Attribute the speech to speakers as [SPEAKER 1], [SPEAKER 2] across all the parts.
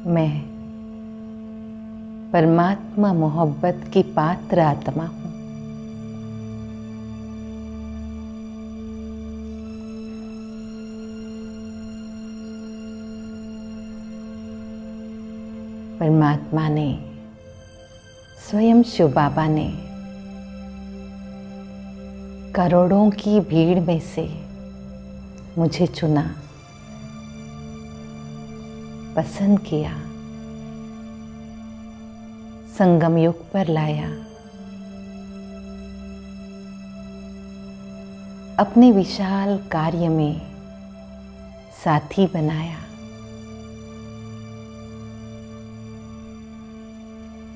[SPEAKER 1] मैं परमात्मा मोहब्बत की पात्र आत्मा हूँ। परमात्मा ने, स्वयं शिव बाबा ने करोड़ों की भीड़ में से मुझे चुना, पसंद किया संगम युग पर लाया। अपने विशाल कार्य में साथी बनाया।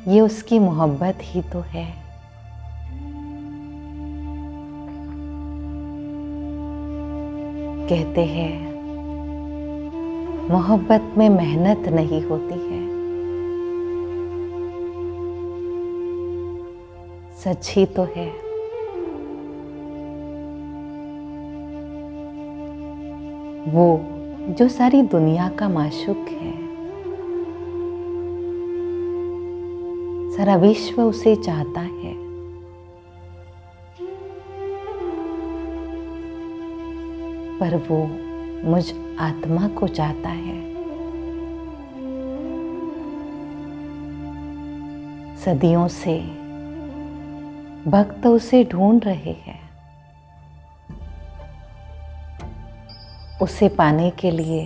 [SPEAKER 1] ये उसकी मोहब्बत ही तो है। कहते हैं मोहब्बत में मेहनत नहीं होती है। सच ही तो है। वो जो सारी दुनिया का माशूक है, सारा विश्व उसे चाहता है, पर वो मुझ आत्मा को चाहता है। सदियों से भक्त उसे ढूंढ रहे हैं। उसे पाने के लिए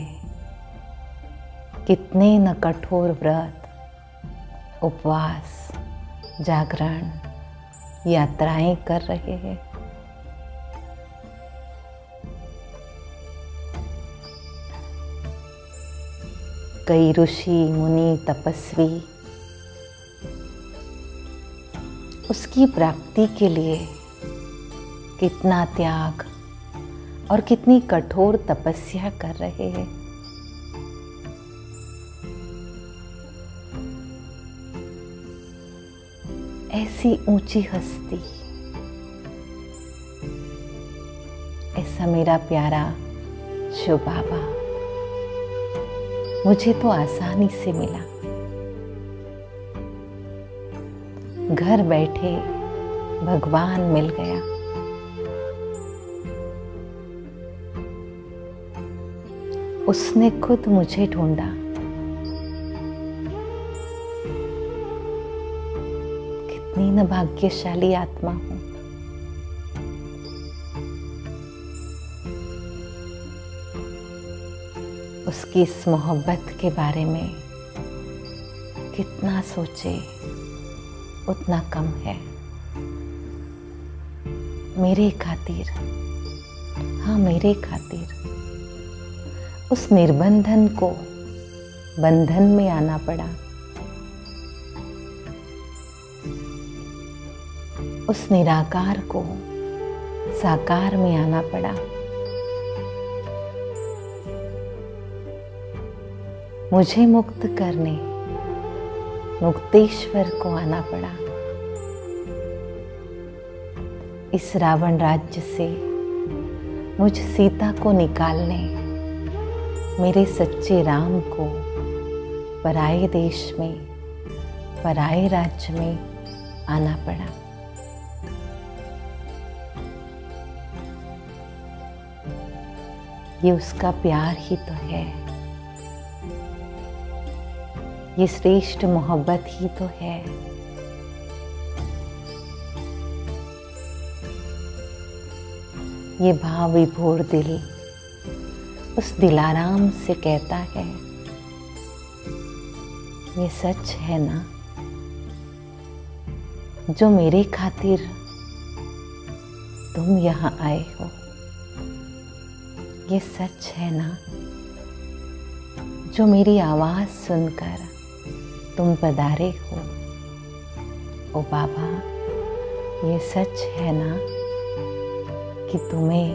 [SPEAKER 1] कितने न कठोर व्रत, उपवास, जागरण, यात्राएं कर रहे हैं। कई ऋषि मुनि तपस्वी उसकी प्राप्ति के लिए कितना त्याग और कितनी कठोर तपस्या कर रहे हैं। ऐसी ऊंची हस्ती, ऐसा मेरा प्यारा शिव बाबा मुझे तो आसानी से मिला। घर बैठे भगवान मिल गया। उसने खुद मुझे ढूंढा। कितनी न भाग्यशाली आत्मा हूं। उसकी इस मोहब्बत के बारे में कितना सोचे उतना कम है। मेरे खातिर, हाँ मेरे खातिर उस निर्बंधन को बंधन में आना पड़ा। उस निराकार को साकार में आना पड़ा। मुझे मुक्त करने मुक्तेश्वर को आना पड़ा। इस रावण राज्य से मुझ सीता को निकालने मेरे सच्चे राम को पराये देश में, पराये राज्य में आना पड़ा। ये उसका प्यार ही तो है। ये श्रेष्ठ मोहब्बत ही तो है। ये भाव विभोर दिल उस दिलाराम से कहता है, ये सच है ना जो मेरे खातिर तुम यहाँ आए हो। ये सच है ना जो मेरी आवाज सुनकर तुम पधारे हो। ओ बाबा, ये सच है ना कि तुम्हें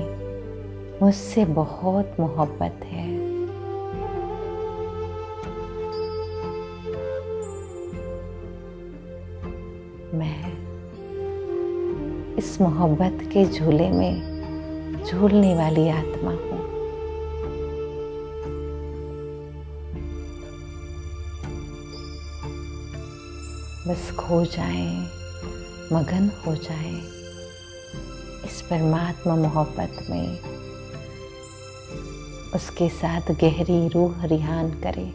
[SPEAKER 1] मुझसे बहुत मोहब्बत है। मैं इस मोहब्बत के झूले में झूलने वाली आत्मा हूँ। बस खो जाए, मगन हो जाए इस परमात्मा मोहब्बत में। उसके साथ गहरी रूह रिहान करे।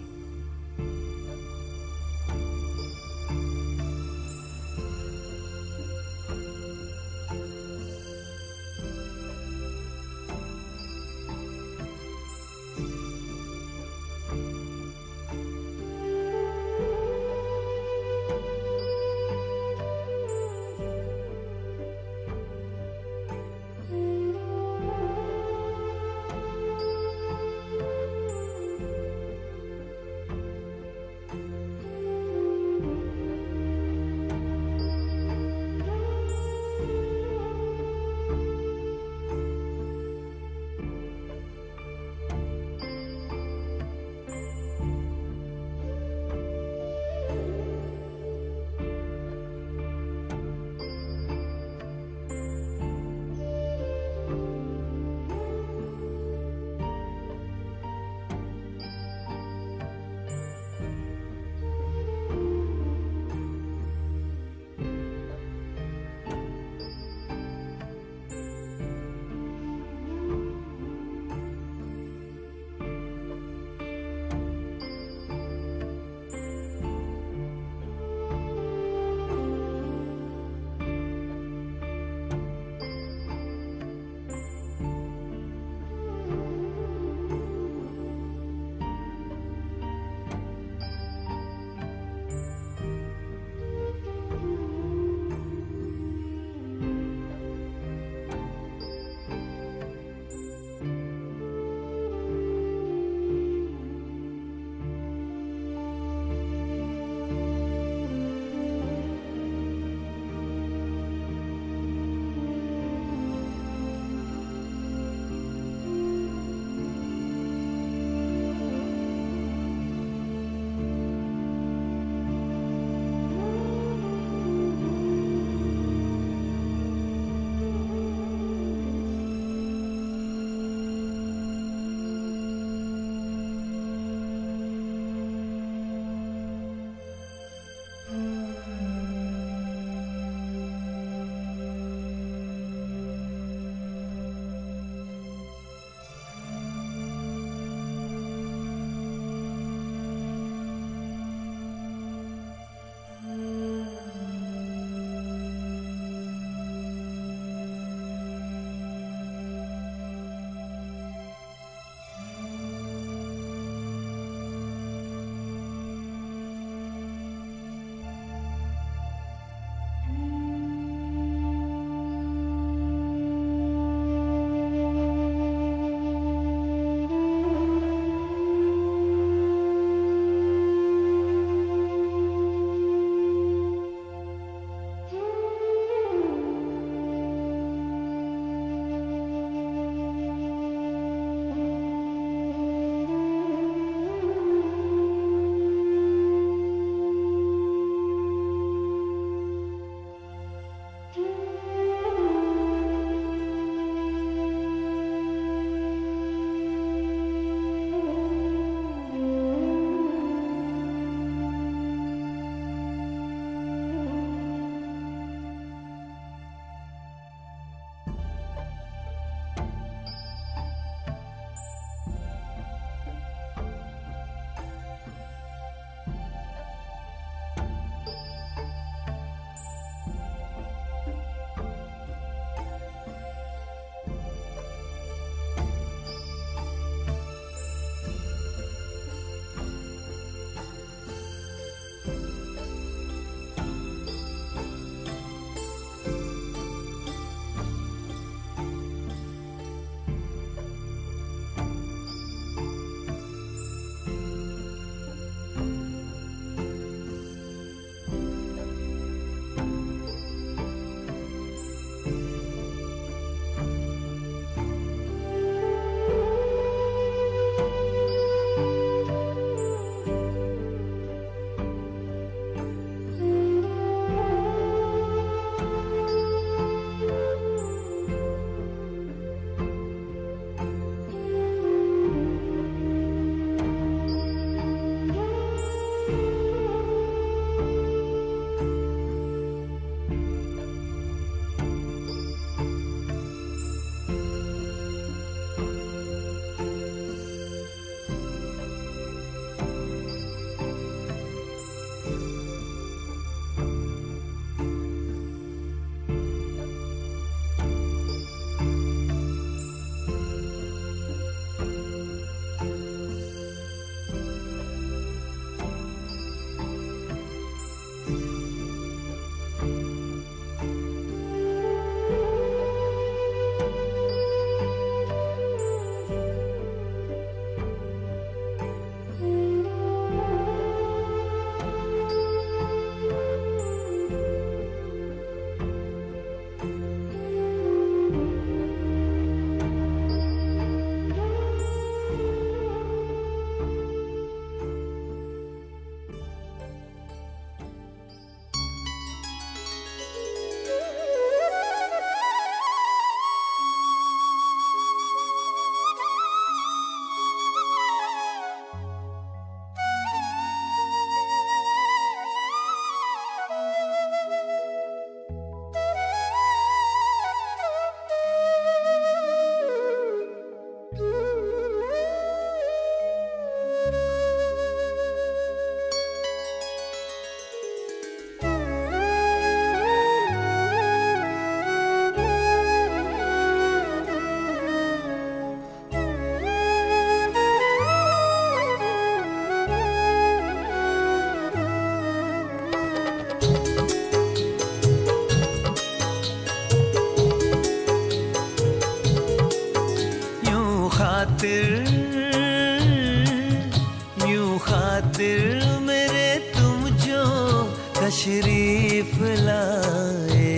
[SPEAKER 2] तशरीफ लाए,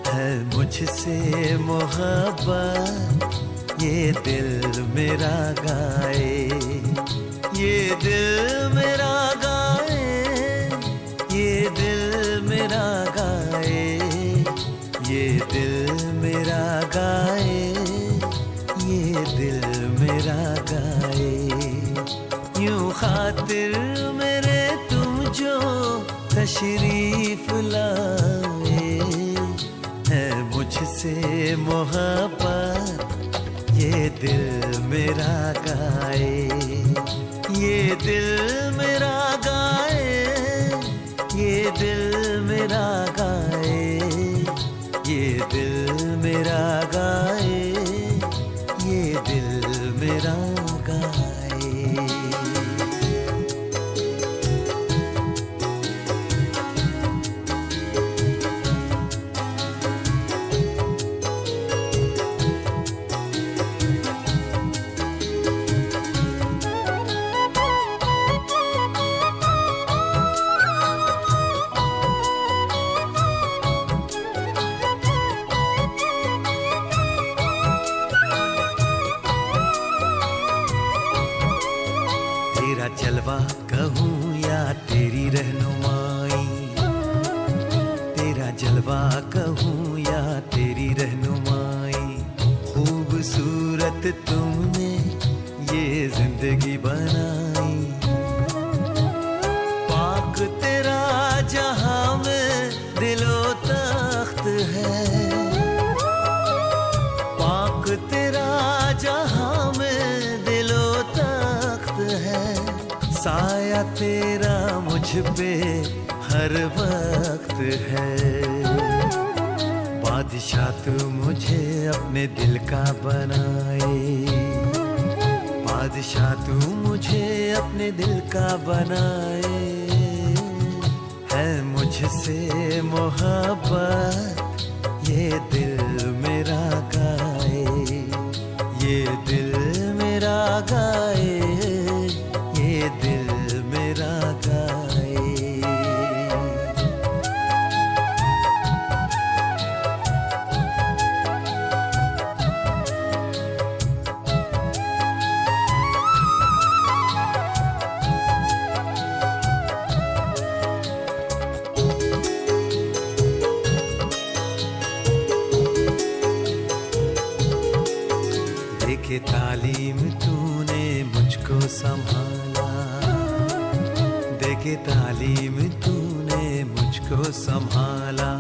[SPEAKER 2] है मुझसे मोहब्बत, ये दिल मेरा गाए, ये दिल मेरा गाए, ये दिल मेरा गाए, ये दिल मेरा गाए, ये दिल मेरा गाए। यूं खातिर मेरे तुम जो तशरीफ लाए, है मुझसे मोहब्बत, ये दिल मेरा गाए, ये दिल मेरा गाए, ये दिल मेरा गाए, ये दिल मेरा गाए, ये दिल मेरा गाए। तेरा जलवा कहूँ या तेरी रहनुमाई, तेरा जलवा कहूँ या तेरी रहनुमाई, खूबसूरत तुमने ये जिंदगी बनाई। पाक तेरा जहां में दिलो तख्त है, पाक तेरा जहां में दिलो तख्त है, साया तेरा मुझ पे हर वक्त है। बादशाह तू मुझे अपने दिल का बनाए, बादशाह तू मुझे अपने दिल का बनाए, है मुझसे मोहब्बत, ये दिल मेरा गाए, ये दिल मेरा गाए, ये दिल मेरा गाए। देखे तालीम तूने मुझको संभाला, देखे तालीम तूने मुझको संभाला,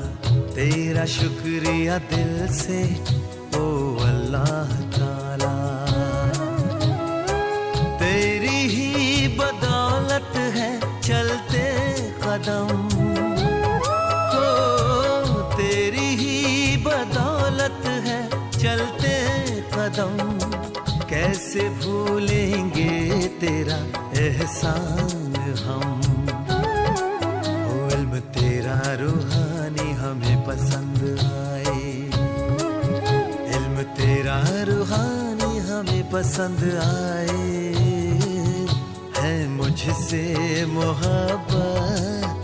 [SPEAKER 2] तेरा शुक्रिया दिल से ओ अल्लाह ताला। तेरी ही बदौलत है चलते कदम, हो तेरी ही बदौलत है चलते कदम, कैसे भूलेंगे तेरा एहसान हम। ओ इल्म तेरा रूहानी हमें पसंद आए, इल्म तेरा रूहानी हमें पसंद आए, है मुझसे मोहब्बत,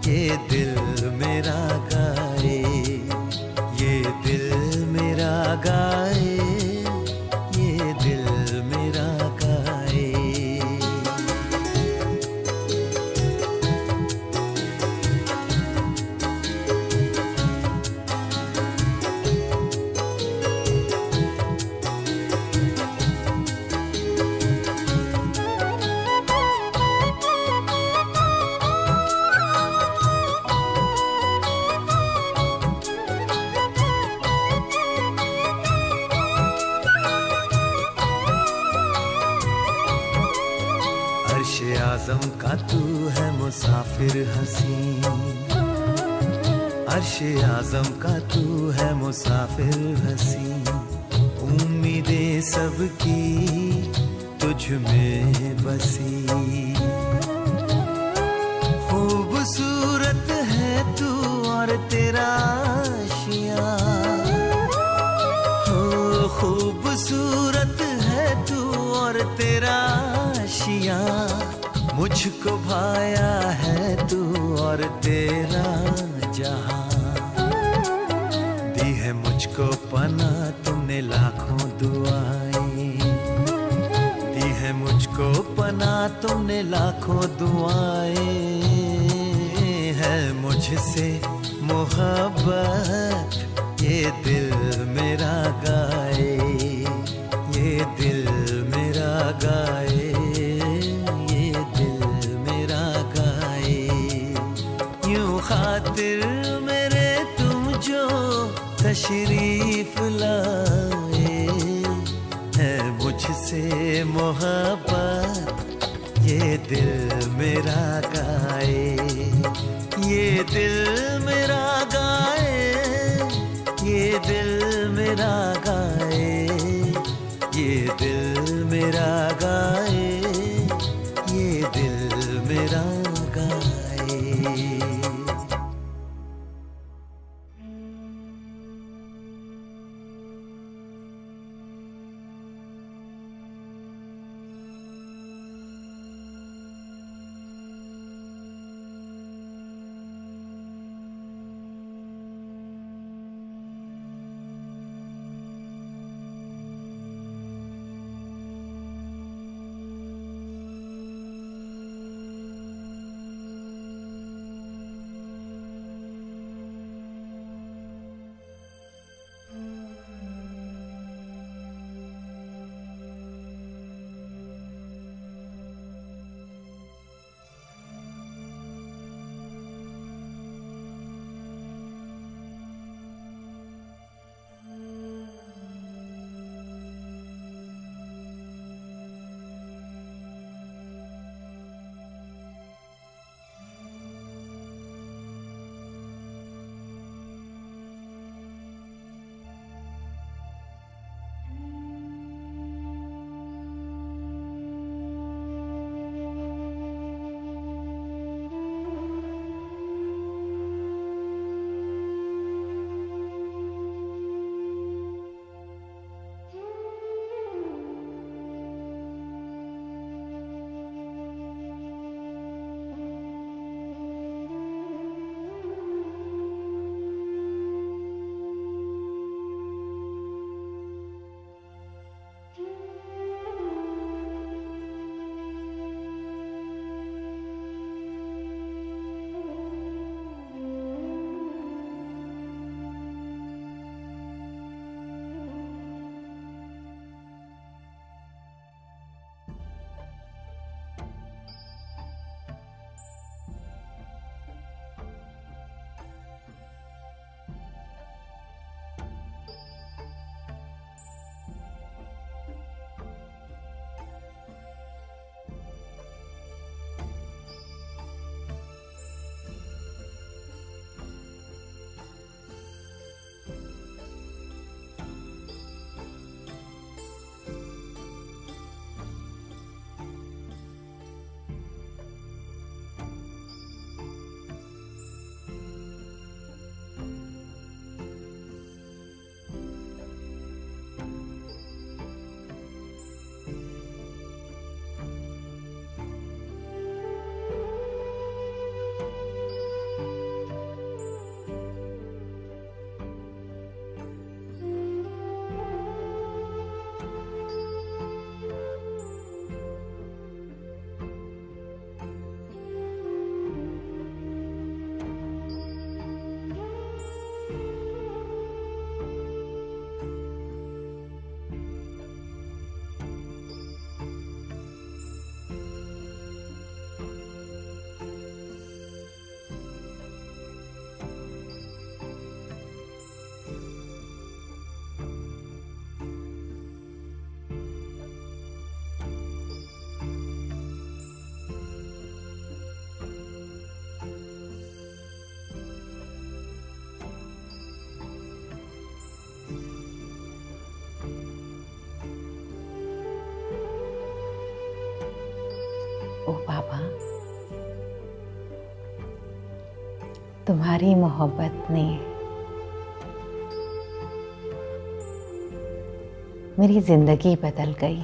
[SPEAKER 2] ये दिल मेरा गाए, ये दिल मेरा गाए, ये दिल मेरा गाए। अर्श आज़म का तू है मुसाफिर हसीन, अर्श आज़म का तू है मुसाफिर हसीन, उम्मीदें सबकी तुझ में बसी। खूबसूरत है तू और तेरा आशिया, हो खूबसूरत है तू और तेरा आशिया, मुझको भाया है तू और तेरा जहां। दी है मुझको पना तुमने लाखों दुआएं, दी है मुझको पना तुमने लाखों दुआएं। है मुझसे मोहब्बत ये दिल मेरा गाए, ये दिल मेरा गाए, ये दिल मेरा गाए। यूं खातिर मेरे तुम जो तशरीफ लाए, है मुझसे मोहब्बत ये दिल मेरा गाए, ये दिल मेरा गाए, ये दिल मेरा गाए, ये दिल मेरा गाए, ये दिल मेरा गाए।
[SPEAKER 1] ओ बाबा, तुम्हारी मोहब्बत ने मेरी जिंदगी बदल गई।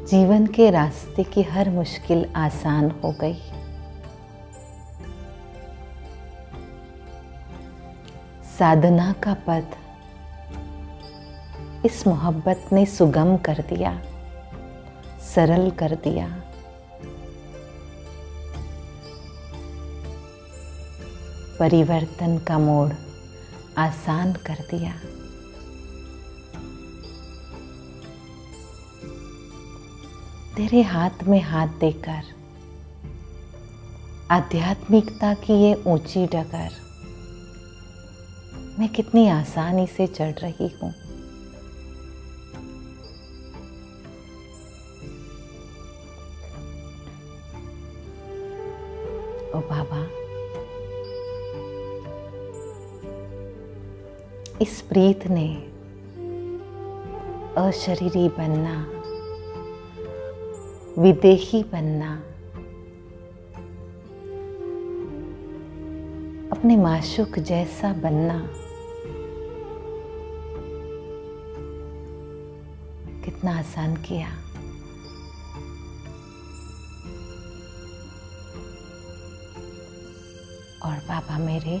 [SPEAKER 1] जीवन के रास्ते की हर मुश्किल आसान हो गई। साधना का पथ इस मोहब्बत ने सुगम कर दिया, सरल कर दिया। परिवर्तन का मोड़ आसान कर दिया। तेरे हाथ में हाथ देकर आध्यात्मिकता की ये ऊंची डगर मैं कितनी आसानी से चढ़ रही हूँ। ओ बाबा, इस प्रीत ने अशरीरी बनना, विदेही बनना, अपने माशूक जैसा बनना कितना आसान किया। और बाबा मेरे,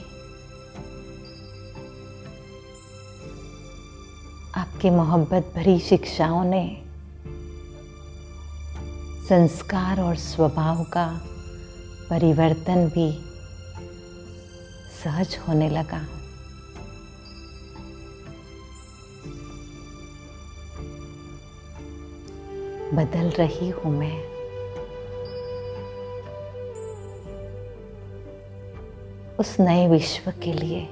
[SPEAKER 1] आपकी मोहब्बत भरी शिक्षाओं ने संस्कार और स्वभाव का परिवर्तन भी सहज होने लगा। बदल रही हूं मैं। उस नए विश्व के लिए।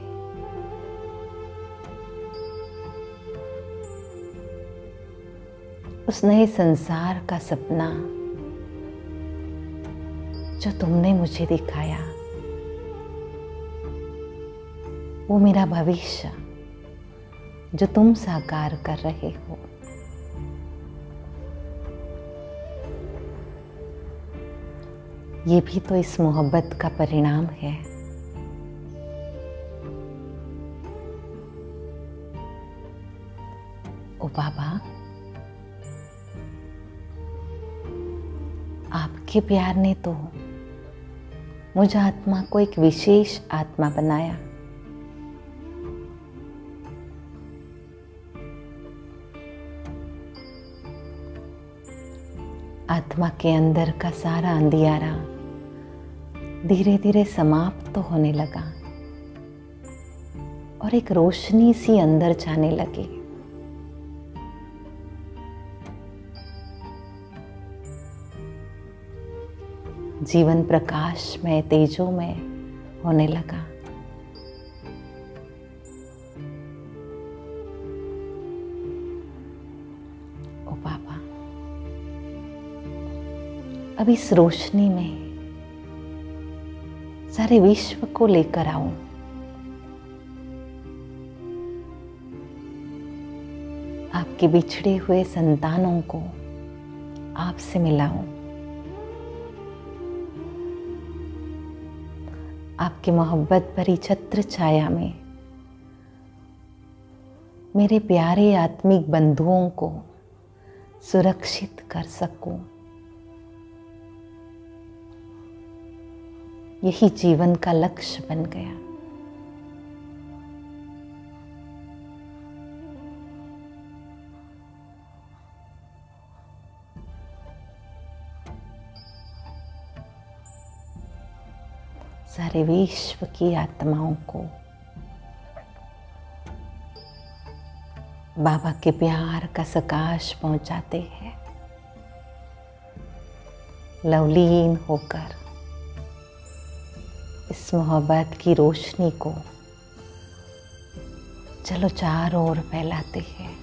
[SPEAKER 1] उस नए संसार का सपना जो तुमने मुझे दिखाया, वो मेरा भविष्य जो तुम साकार कर रहे हो। ये भी तो इस मोहब्बत का परिणाम है। ओ बाबा, आपके प्यार ने तो मुझ आत्मा को एक विशेष आत्मा बनाया। आत्मा के अंदर का सारा अंधियारा धीरे धीरे समाप्त तो होने लगा और एक रोशनी सी अंदर जाने लगी। जीवन प्रकाश में, तेजो में होने लगा। ओ बाबा, अब इस रोशनी में सारे विश्व को लेकर आऊं। आपके बिछड़े हुए संतानों को आपसे मिलाऊं। आपकी मोहब्बत भरी छत्र छाया में मेरे प्यारे आत्मिक बंधुओं को सुरक्षित कर सकूं। यही जीवन का लक्ष्य बन गया। सारे विश्व की आत्माओं को बाबा के प्यार का सकाश पहुंचाते हैं। लवलीन होकर इस मोहब्बत की रोशनी को चलो चारों ओर फैलाते हैं।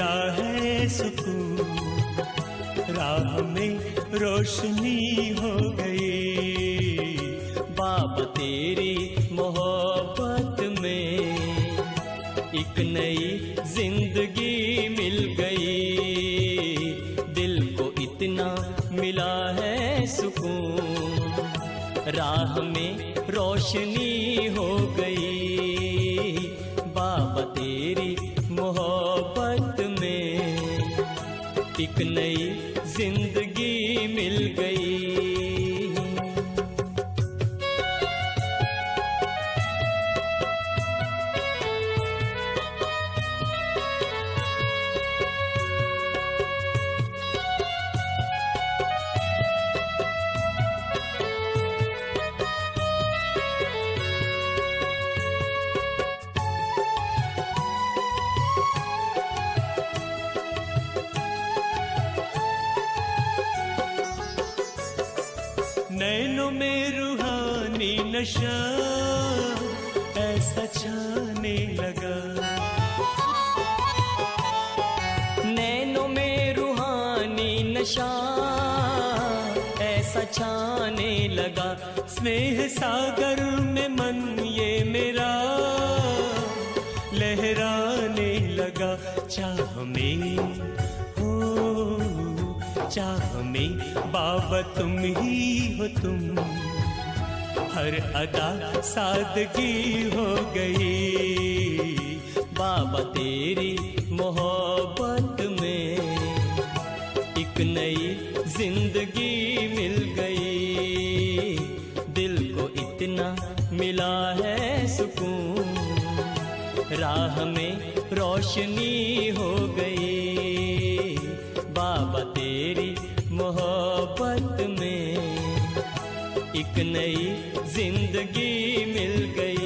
[SPEAKER 3] मिला है सुकून, राह में रोशनी हो गई।
[SPEAKER 4] बाबा तेरी मोहब्बत में एक नई जिंदगी मिल गई। दिल को इतना मिला है सुकून, राह में रोशनी हो गई। बाबा तेरी मोहब्बत में एक नई जिंदगी मिल गई।
[SPEAKER 3] नैनों में रूहानी नशा ऐसा छाने लगा,
[SPEAKER 4] नैनों में रूहानी नशा ऐसा छाने लगा।
[SPEAKER 3] स्नेह सागर में मन ये मेरा लहराने लगा। चाह में हो चाह में बाबा तुम ही हो तुम, हर अदा सादगी हो गई।
[SPEAKER 4] बाबा तेरी मोहब्बत में एक नई जिंदगी मिल गई। दिल को इतना मिला है सुकून, राह में रोशनी हो गई। बाबा तेरी मोहब्बत में एक नई जिंदगी मिल गई।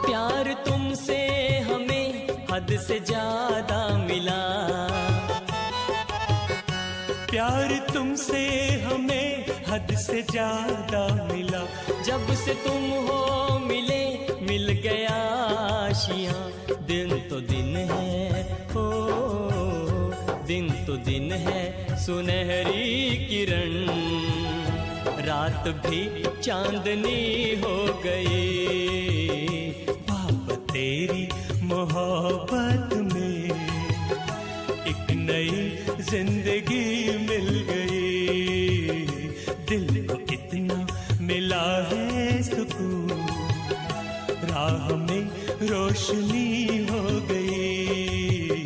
[SPEAKER 4] प्यार तुमसे हमें हद से ज्यादा मिला,
[SPEAKER 3] प्यार तुमसे हमें हद से ज्यादा मिला।
[SPEAKER 4] जब से तुम हो मिले मिल गया आशियाँ। दिन तो दिन है हो दिन तो दिन है सुनहरी किरण, रात भी चांदनी हो गई।
[SPEAKER 3] बाबा तेरी मोहब्बत में एक नई जिंदगी मिल गई। दिल को इतना मिला है सुकून, राह में रोशनी हो गई।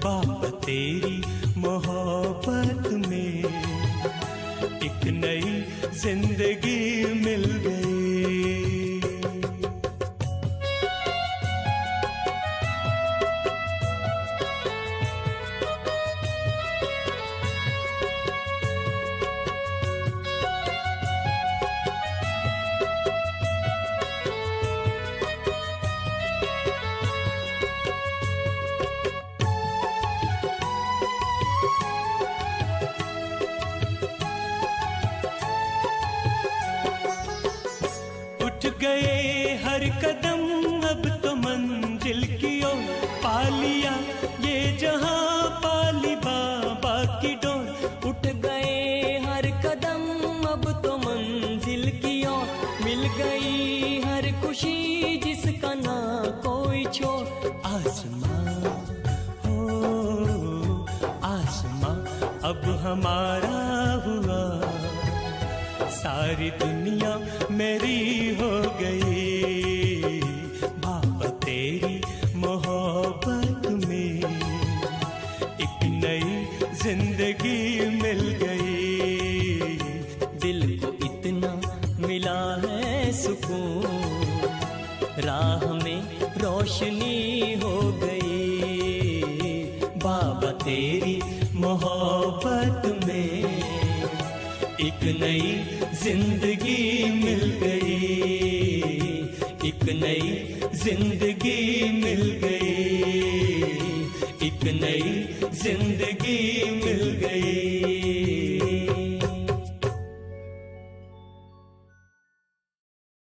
[SPEAKER 3] बाबा तेरी मोहब्बत में एक नई जिंदगी मिल गई। गए हर कदम अब तो मंजिल की ओर, पा लिया ये जहां पाली बाबा की डोर।
[SPEAKER 4] उठ गए हर कदम अब तो मंजिल की ओर, मिल गई हर खुशी जिसका ना कोई छोर।
[SPEAKER 3] आसमां हो आसमां अब हमारा हुआ, सारी दुनिया मेरी हो गई। बाबा तेरी मोहब्बत में एक नई जिंदगी मिल गई।
[SPEAKER 4] दिल को इतना मिला है सुकून, राह में रोशनी हो गई। बाबा तेरी मोहब्बत में एक नई जिंदगी मिल गई। एक नई जिंदगी मिल गई। एक
[SPEAKER 3] एक नई जिंदगी मिल गई।